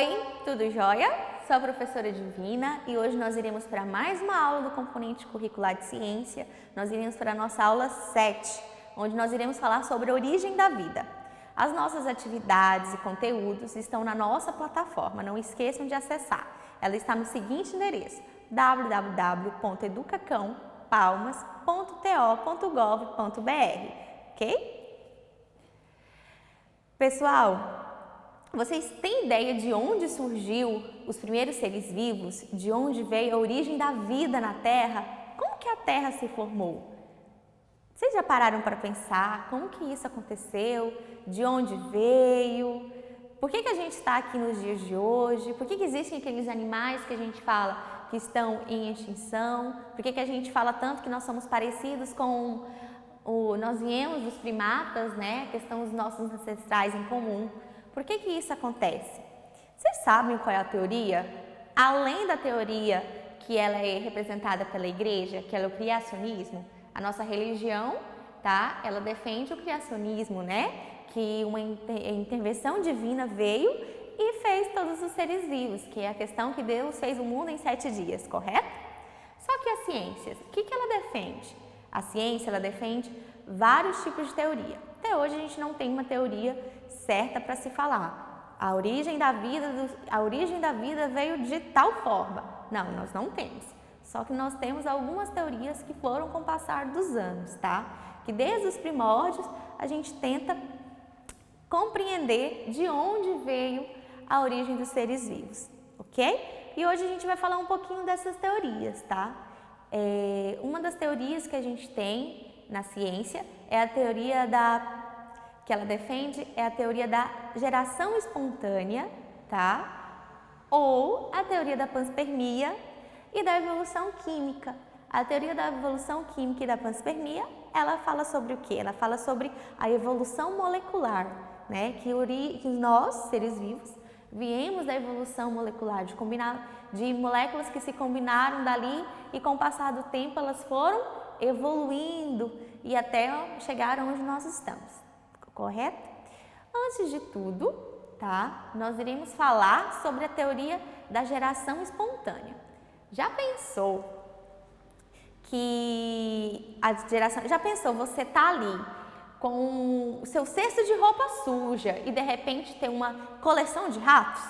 Oi, tudo jóia? Sou a professora Divina e hoje nós iremos para mais uma aula do componente curricular de ciência. Nós iremos para a nossa aula 7, onde nós iremos falar sobre a origem da vida. As nossas atividades e conteúdos estão na nossa plataforma, não esqueçam de acessar. Ela está no seguinte endereço: www.educacãopalmas.to.gov.br, ok? Pessoal, vocês têm ideia de onde surgiu os primeiros seres vivos? De onde veio a origem da vida na Terra? Como que a Terra se formou? Vocês já pararam para pensar como que isso aconteceu? De onde veio? Por que a gente está aqui nos dias de hoje? Por que existem aqueles animais que a gente fala que estão em extinção? Por que a gente fala tanto que nós somos parecidos com nós viemos dos primatas, né? A questão dos nossos ancestrais em comum. Por que isso acontece? Vocês sabem qual é a teoria? Além da teoria que ela é representada pela igreja, que é o criacionismo, a nossa religião, tá? Ela defende o criacionismo, né? Que uma intervenção divina veio e fez todos os seres vivos, que é a questão que Deus fez o mundo em 7 dias, correto? Só que a ciência, o que ela defende? A ciência, ela defende vários tipos de teoria. Até hoje a gente não tem uma teoria certa para se falar. A origem da vida veio de tal forma. Não, nós não temos. Só que nós temos algumas teorias que foram com o passar dos anos, tá? Que desde os primórdios a gente tenta compreender de onde veio a origem dos seres vivos, ok? E hoje a gente vai falar um pouquinho dessas teorias, tá? Uma das teorias que a gente tem na ciência é a teoria que ela defende é a teoria da geração espontânea, tá? Ou a teoria da panspermia e da evolução química. A teoria da evolução química e da panspermia, ela fala sobre o quê? Ela fala sobre a evolução molecular, né? Que nós, seres vivos, viemos da evolução molecular, de moléculas que se combinaram dali e com o passar do tempo elas foram evoluindo e até chegar onde nós estamos, correto? Antes de tudo, tá? Nós iremos falar sobre a teoria da geração espontânea. Já pensou você tá ali com o seu cesto de roupa suja e de repente tem uma coleção de ratos?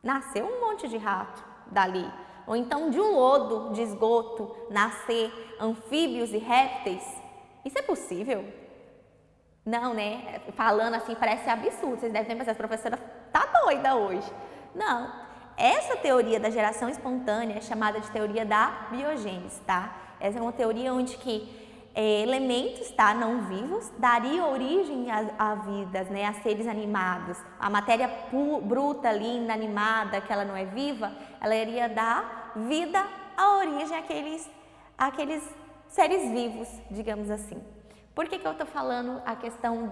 Nasceu um monte de rato dali. Ou então de um lodo de esgoto nascer anfíbios e répteis? Isso é possível? Não, né? Falando assim parece absurdo. Vocês devem pensar, essa professora tá doida hoje. Não. Essa teoria da geração espontânea é chamada de teoria da biogênese, tá? Essa é uma teoria onde que elementos, tá, não vivos dariam origem a vidas, né, a seres animados. A matéria bruta ali, inanimada, que ela não é viva, ela iria dar vida à origem àqueles seres vivos, digamos assim. Por que eu estou falando a questão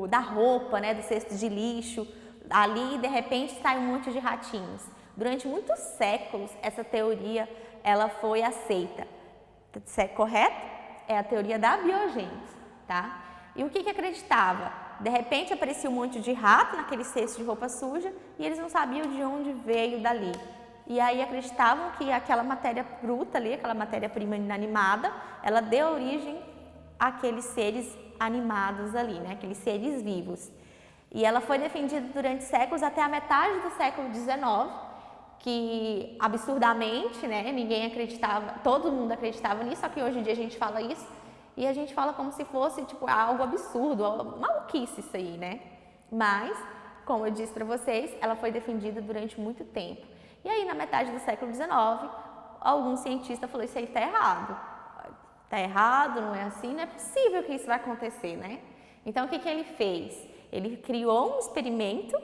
da roupa, né, do cesto de lixo? Ali, de repente, sai um monte de ratinhos. Durante muitos séculos, essa teoria ela foi aceita. Correto? É a teoria da biogênese, tá? E o que acreditava? De repente aparecia um monte de rato naquele cesto de roupa suja e eles não sabiam de onde veio dali. E aí acreditavam que aquela matéria bruta ali, aquela matéria-prima inanimada, ela deu origem àqueles seres animados ali, né? Aqueles seres vivos. E ela foi defendida durante séculos, até a metade do século XIX, que absurdamente, né, ninguém acreditava, todo mundo acreditava nisso, só que hoje em dia a gente fala isso e a gente fala como se fosse tipo algo absurdo, maluquice isso aí, né? Mas, como eu disse para vocês, ela foi defendida durante muito tempo. E aí, na metade do século XIX, algum cientista falou, isso aí tá errado. Tá errado, não é assim, não é possível que isso vai acontecer, né? Então, o que ele fez? Ele criou um experimento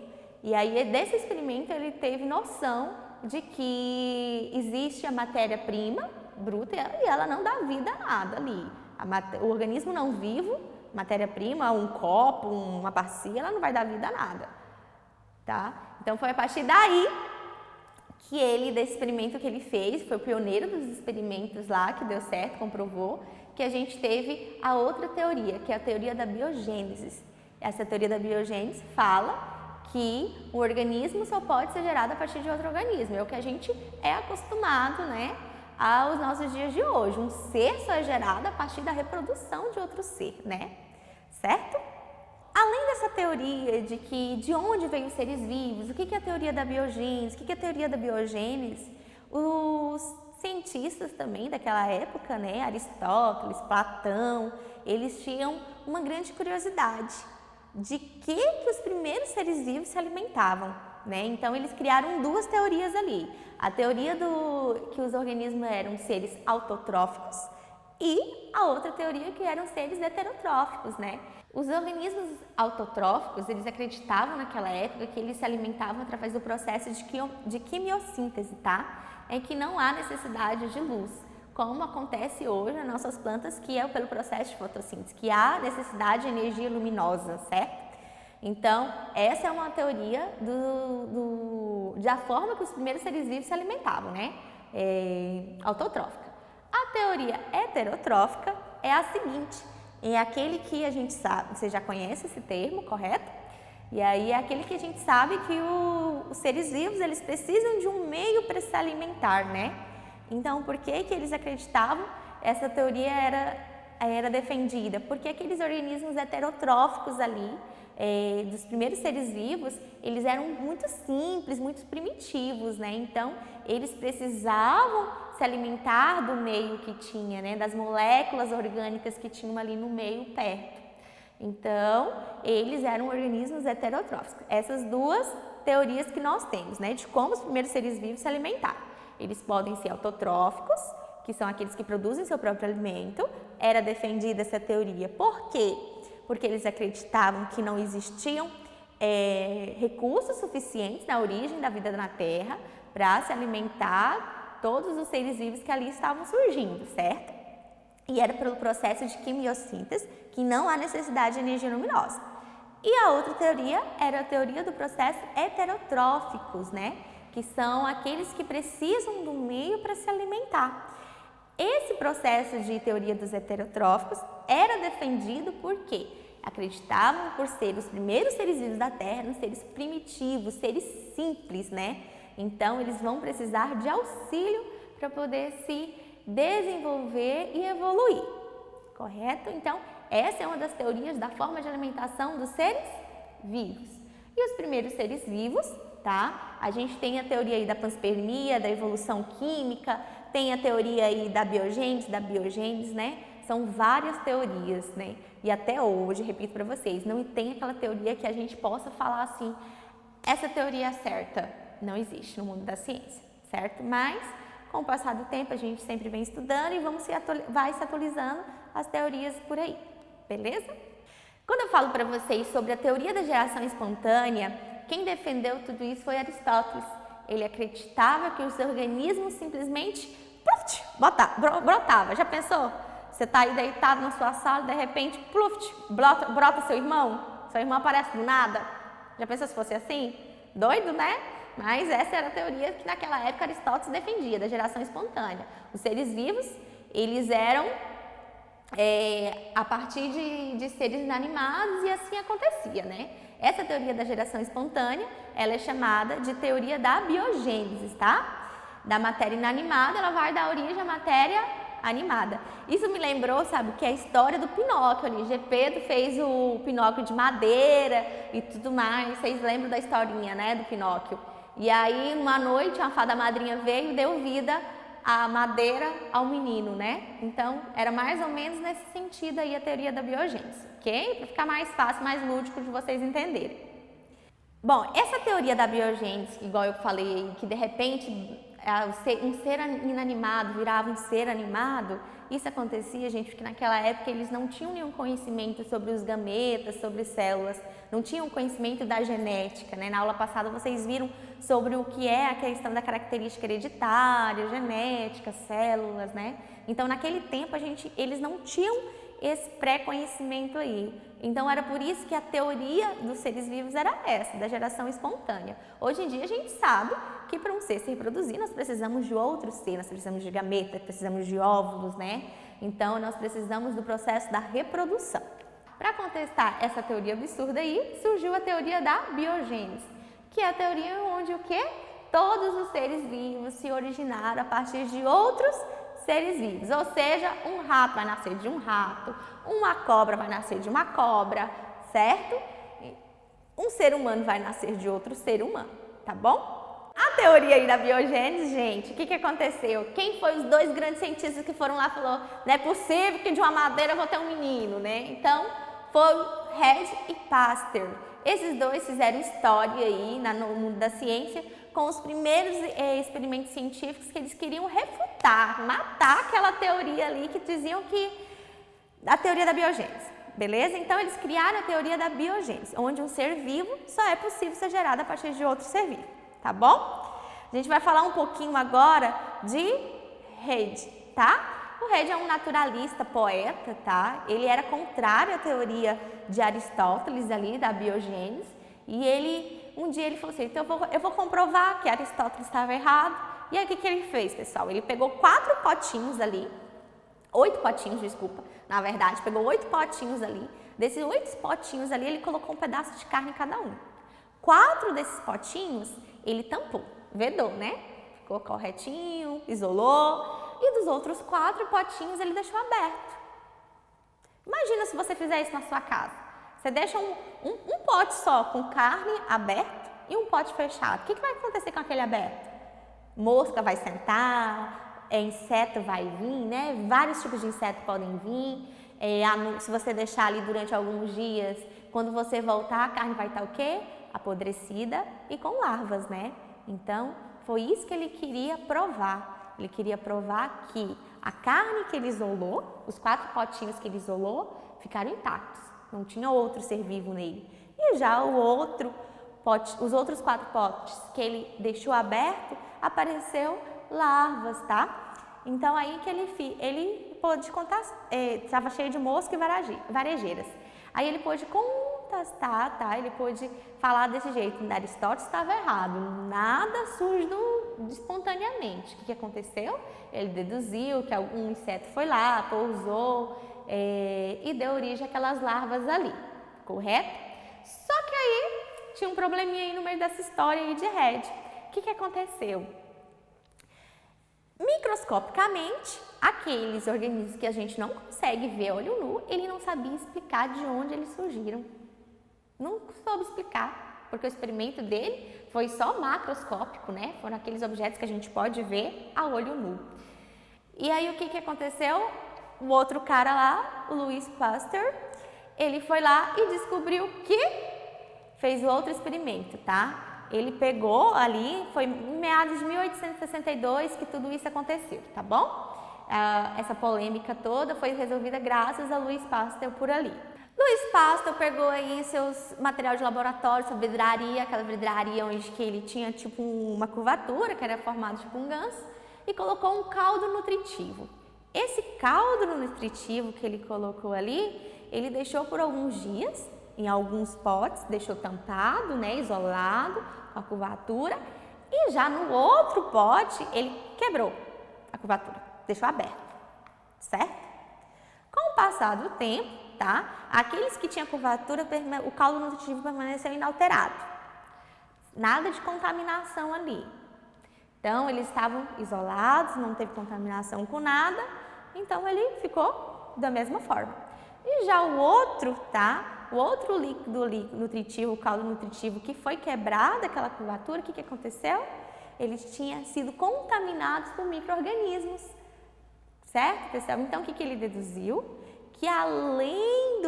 e aí desse experimento ele teve noção de que existe a matéria-prima bruta e ela não dá vida a nada ali. O organismo não vivo, matéria-prima, um copo, uma bacia, ela não vai dar vida a nada, tá? Então foi a partir daí que desse experimento que ele fez, foi o pioneiro dos experimentos lá, que deu certo, comprovou, que a gente teve a outra teoria, que é a teoria da biogênese. Essa teoria da biogênese fala que que o organismo só pode ser gerado a partir de outro organismo. É o que a gente é acostumado, né, aos nossos dias de hoje. Um ser só é gerado a partir da reprodução de outro ser, né? Certo? Além dessa teoria de onde veio os seres vivos, o que é a teoria da biogênese, o que é a teoria da biogênese, os cientistas também daquela época, né, Aristóteles, Platão, eles tinham uma grande curiosidade de que os primeiros seres vivos se alimentavam, né? Então eles criaram duas teorias ali. A teoria que os organismos eram seres autotróficos e a outra teoria que eram seres heterotróficos, né? Os organismos autotróficos, eles acreditavam naquela época que eles se alimentavam através do processo de quimiossíntese, tá? É que não há necessidade de luz, como acontece hoje nas nossas plantas, que é pelo processo de fotossíntese, que há necessidade de energia luminosa, certo? Então, essa é uma teoria da forma que os primeiros seres vivos se alimentavam, né? Autotrófica. A teoria heterotrófica é a seguinte, é aquele que a gente sabe, você já conhece esse termo, correto? E aí é aquele que a gente sabe que os seres vivos, eles precisam de um meio para se alimentar, né? Então, por que eles acreditavam? Essa teoria era defendida? Porque aqueles organismos heterotróficos ali, dos primeiros seres vivos, eles eram muito simples, muito primitivos, né? Então, eles precisavam se alimentar do meio que tinha, né? Das moléculas orgânicas que tinham ali no meio perto. Então, eles eram organismos heterotróficos. Essas duas teorias que nós temos, né? De como os primeiros seres vivos se alimentaram. Eles podem ser autotróficos, que são aqueles que produzem seu próprio alimento. Era defendida essa teoria. Por quê? Porque eles acreditavam que não existiam recursos suficientes na origem da vida na Terra para se alimentar todos os seres vivos que ali estavam surgindo, certo? E era pelo processo de quimiossíntese que não há necessidade de energia luminosa. E a outra teoria era a teoria do processo heterotróficos, né? Que são aqueles que precisam do meio para se alimentar. Esse processo de teoria dos heterotróficos era defendido porque acreditavam por ser os primeiros seres vivos da Terra, seres primitivos, seres simples, né? Então, eles vão precisar de auxílio para poder se desenvolver e evoluir, correto? Então, essa é uma das teorias da forma de alimentação dos seres vivos. E os primeiros seres vivos, tá? A gente tem a teoria aí da panspermia, da evolução química, tem a teoria aí da biogênese, né? São várias teorias, né? E até hoje, repito para vocês, não tem aquela teoria que a gente possa falar assim, essa teoria é certa. Não existe no mundo da ciência, certo? Mas, com o passar do tempo, a gente sempre vem estudando e vai se atualizando as teorias por aí, beleza? Quando eu falo para vocês sobre a teoria da geração espontânea, quem defendeu tudo isso foi Aristóteles. Ele acreditava que os organismos simplesmente brotava. Já pensou? Você está aí deitado na sua sala e de repente, brota seu irmão? Seu irmão aparece do nada? Já pensou se fosse assim? Doido, né? Mas essa era a teoria que naquela época Aristóteles defendia, da geração espontânea. Os seres vivos, eles eram a partir de seres inanimados e assim acontecia, né? Essa teoria da geração espontânea, ela é chamada de teoria da biogênese, tá? Da matéria inanimada, ela vai dar origem à matéria animada. Isso me lembrou, sabe, que é a história do Pinóquio ali. Gepeto fez o Pinóquio de madeira e tudo mais. Vocês lembram da historinha, né, do Pinóquio? E aí, uma noite, a fada madrinha veio e deu vida à madeira ao menino, né? Então, era mais ou menos nesse sentido aí a teoria da biogênese, ok? Para ficar mais fácil, mais lúdico de vocês entenderem. Bom, essa teoria da biogênese, igual eu falei, que de repente um ser inanimado virava um ser animado, isso acontecia, gente, porque naquela época eles não tinham nenhum conhecimento sobre os gametas, sobre células, não tinham conhecimento da genética, né? Na aula passada vocês viram sobre o que é a questão da característica hereditária, genética, células, né? Então, naquele tempo, eles não tinham esse pré-conhecimento aí. Então, era por isso que a teoria dos seres vivos era essa, da geração espontânea. Hoje em dia, a gente sabe que para um ser se reproduzir, nós precisamos de outro ser, nós precisamos de gameta, precisamos de óvulos, né? Então, nós precisamos do processo da reprodução. Para contestar essa teoria absurda aí, surgiu a teoria da biogênese, que é a teoria onde o quê? Todos os seres vivos se originaram a partir de outros seres vivos, ou seja, um rato vai nascer de um rato, uma cobra vai nascer de uma cobra, certo? Um ser humano vai nascer de outro ser humano, tá bom? A teoria aí da biogênese, gente, o que aconteceu? Quem foi os dois grandes cientistas que foram lá e falou, não é possível que de uma madeira eu vou ter um menino, né? Então, foi Redd e Pasteur. Esses dois fizeram história aí no mundo da ciência com os primeiros experimentos científicos que eles queriam refutar, matar aquela teoria ali que diziam que a teoria da biogênese, beleza? Então eles criaram a teoria da biogênese, onde um ser vivo só é possível ser gerado a partir de outro ser vivo, tá bom? A gente vai falar um pouquinho agora de Redd, tá? O Redd é um naturalista, poeta, tá? Ele era contrário à teoria de Aristóteles ali, da biogênese, e um dia ele falou assim, então eu vou comprovar que Aristóteles estava errado. E aí o que ele fez, pessoal? Ele pegou 8 potinhos ali, na verdade, pegou 8 potinhos ali. Desses 8 potinhos ali, ele colocou um pedaço de carne em cada um. 4 desses potinhos, ele tampou, vedou, né? Ficou corretinho, isolou. E dos outros 4 potinhos, ele deixou aberto. Imagina se você fizer isso na sua casa. Você deixa um pote só com carne aberto e um pote fechado. O que vai acontecer com aquele aberto? Mosca vai sentar, inseto vai vir, né? Vários tipos de inseto podem vir. Se você deixar ali durante alguns dias, quando você voltar, a carne vai estar o quê? Apodrecida e com larvas, né? Então, foi isso que ele queria provar. Ele queria provar que a carne que ele isolou, os 4 potinhos que ele isolou, ficaram intactos. Não tinha outro ser vivo nele. E já os outros 4 potes que ele deixou aberto, apareceu larvas, tá? Então aí que ele pôde contar, estava cheio de mosca e varejeiras. Aí ele pôde contestar, tá? Ele pôde falar desse jeito, Aristóteles estava errado, nada surge espontaneamente. O que aconteceu? Ele deduziu que algum inseto foi lá, pousou e deu origem àquelas larvas ali, correto? Só que aí tinha um probleminha aí no meio dessa história aí de Redd. O que aconteceu? Microscopicamente, aqueles organismos que a gente não consegue ver a olho nu, ele não sabia explicar de onde eles surgiram. Não soube explicar, porque o experimento dele foi só macroscópico, né? Foram aqueles objetos que a gente pode ver a olho nu. E aí o que aconteceu? O outro cara lá, o Louis Pasteur, ele foi lá e descobriu que fez o outro experimento, tá? Ele pegou ali, foi em meados de 1862 que tudo isso aconteceu, tá bom? Essa polêmica toda foi resolvida graças a Louis Pasteur por ali. Louis Pasteur pegou aí seus material de laboratório, sua vidraria, aquela vidraria onde que ele tinha tipo uma curvatura, que era formada tipo um ganso, e colocou um caldo nutritivo. Esse caldo nutritivo que ele colocou ali, ele deixou por alguns dias, em alguns potes, deixou tampado, né, isolado, com a curvatura, e já no outro pote ele quebrou a curvatura, deixou aberto, certo? Com o passar do tempo, tá, aqueles que tinham curvatura, o caldo nutritivo permaneceu inalterado, nada de contaminação ali. Então, eles estavam isolados, não teve contaminação com nada, então ele ficou da mesma forma. E já o outro, tá? O outro líquido nutritivo, o caldo nutritivo que foi quebrado, aquela curvatura, o que aconteceu? Eles tinham sido contaminados por micro-organismos, certo, pessoal? Então, o que ele deduziu? Que além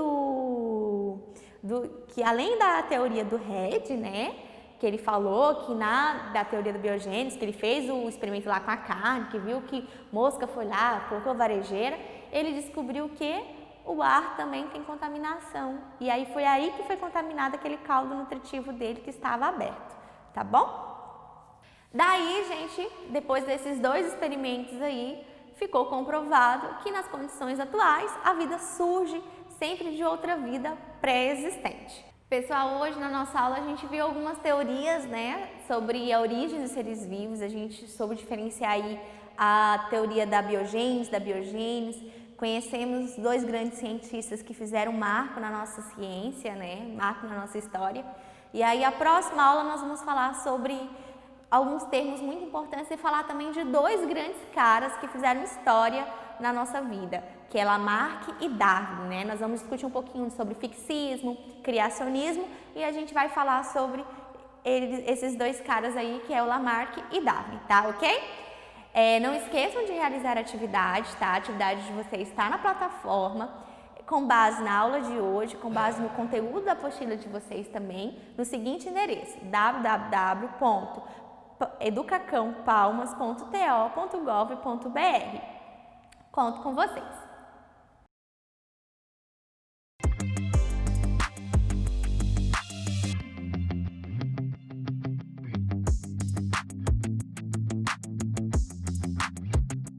da teoria do Redd, né? Que ele falou que da teoria da biogênese, que ele fez o experimento lá com a carne, que viu que mosca foi lá, colocou varejeira, ele descobriu que o ar também tem contaminação. E aí foi aí que foi contaminado aquele caldo nutritivo dele que estava aberto, tá bom? Daí, gente, depois desses 2 experimentos aí, ficou comprovado que nas condições atuais a vida surge sempre de outra vida pré-existente. Pessoal, hoje na nossa aula a gente viu algumas teorias, né, sobre a origem dos seres vivos, a gente soube diferenciar aí a teoria da biogênese, conhecemos dois grandes cientistas que fizeram marco na nossa ciência, né? Marco na nossa história. E aí, a próxima aula nós vamos falar sobre alguns termos muito importantes e falar também de dois grandes caras que fizeram história na nossa vida, que é Lamarck e Darwin, né? Nós vamos discutir um pouquinho sobre fixismo, criacionismo e a gente vai falar sobre esses dois caras aí, que é o Lamarck e Darwin, tá ok? Não esqueçam de realizar a atividade, tá? A atividade de vocês está na plataforma, com base na aula de hoje, com base no conteúdo da apostila de vocês também, no seguinte endereço, www.educacãopalmas.to.gov.br. Conto com vocês.